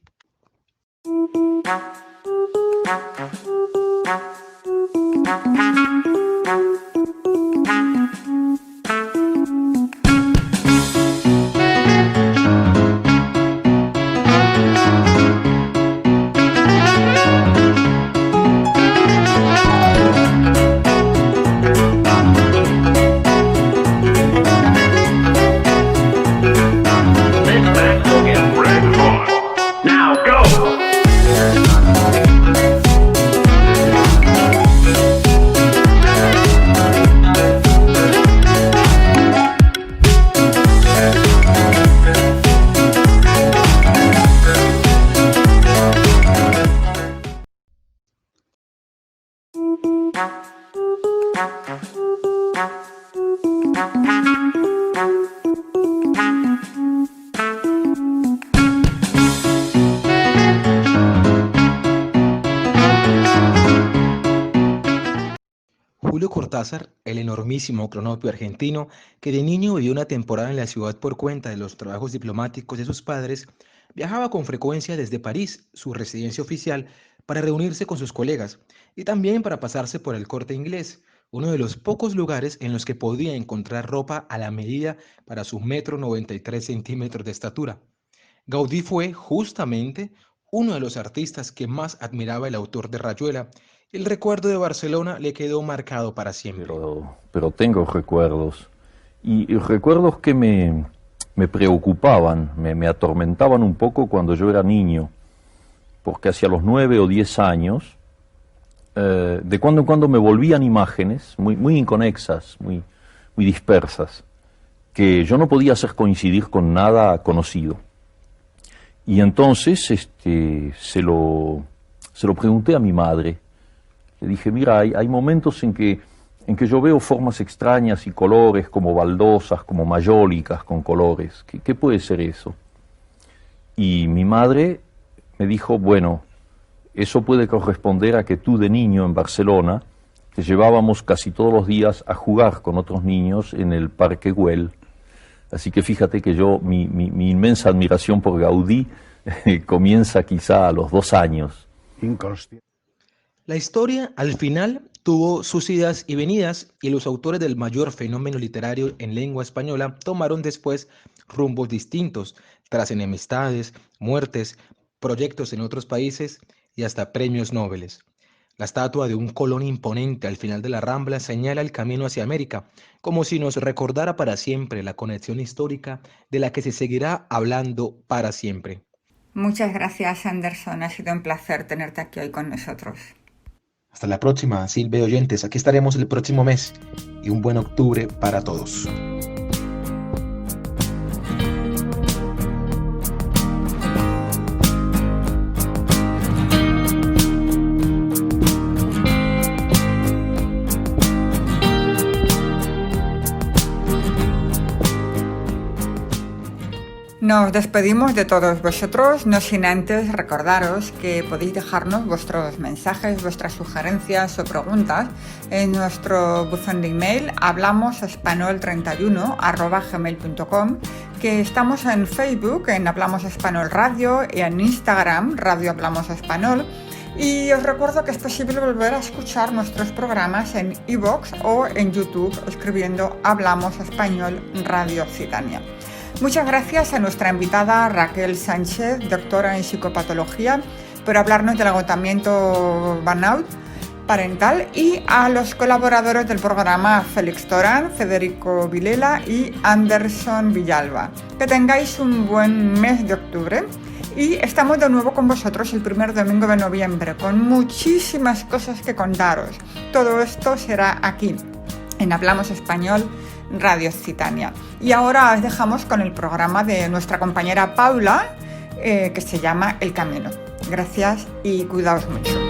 Julio Cortázar, el enormísimo cronopio argentino, que de niño vivió una temporada en la ciudad por cuenta de los trabajos diplomáticos de sus padres, viajaba con frecuencia desde París, su residencia oficial, para reunirse con sus colegas y también para pasarse por el Corte Inglés, uno de los pocos lugares en los que podía encontrar ropa a la medida para su 1,93 m de estatura. Gaudí fue, justamente, uno de los artistas que más admiraba el autor de Rayuela. El recuerdo de Barcelona le quedó marcado para siempre. Pero tengo recuerdos, y recuerdos que me preocupaban, me atormentaban un poco cuando yo era niño, porque hacia los 9 o 10 años, de cuando en cuando me volvían imágenes muy inconexas, muy dispersas, que yo no podía hacer coincidir con nada conocido. Y entonces se lo pregunté a mi madre. Le dije, mira, hay momentos en que yo veo formas extrañas y colores como baldosas, como mayólicas con colores. ¿Qué puede ser eso? Y mi madre me dijo, bueno, eso puede corresponder a que tú de niño en Barcelona te llevábamos casi todos los días a jugar con otros niños en el Parque Güell. Así que fíjate que yo, mi inmensa admiración por Gaudí comienza quizá a los 2 años. La historia, al final, tuvo sus idas y venidas, y los autores del mayor fenómeno literario en lengua española tomaron después rumbos distintos, tras enemistades, muertes, proyectos en otros países y hasta premios Nobel. La estatua de un Colón imponente al final de la Rambla señala el camino hacia América, como si nos recordara para siempre la conexión histórica de la que se seguirá hablando para siempre. Muchas gracias, Anderson. Ha sido un placer tenerte aquí hoy con nosotros. Hasta la próxima, Silvia y oyentes. Aquí estaremos el próximo mes y un buen octubre para todos. Nos despedimos de todos vosotros, no sin antes recordaros que podéis dejarnos vuestros mensajes, vuestras sugerencias o preguntas en nuestro buzón de email hablamosespanol31@gmail.com, que estamos en Facebook, en Hablamos Español Radio, y en Instagram, Radio Hablamos Español. Y os recuerdo que es posible volver a escuchar nuestros programas en iVoox o en YouTube escribiendo Hablamos Español Radio Occitania. Muchas gracias a nuestra invitada Raquel Sánchez, doctora en psicopatología, por hablarnos del agotamiento burnout parental, y a los colaboradores del programa Félix Torán, Federico Vilela y Anderson Villalba. Que tengáis un buen mes de octubre y estamos de nuevo con vosotros el primer domingo de noviembre con muchísimas cosas que contaros. Todo esto será aquí, en Hablamos Español Radio Occitania. Y ahora os dejamos con el programa de nuestra compañera Paula, que se llama El Camino. Gracias y cuidaos mucho.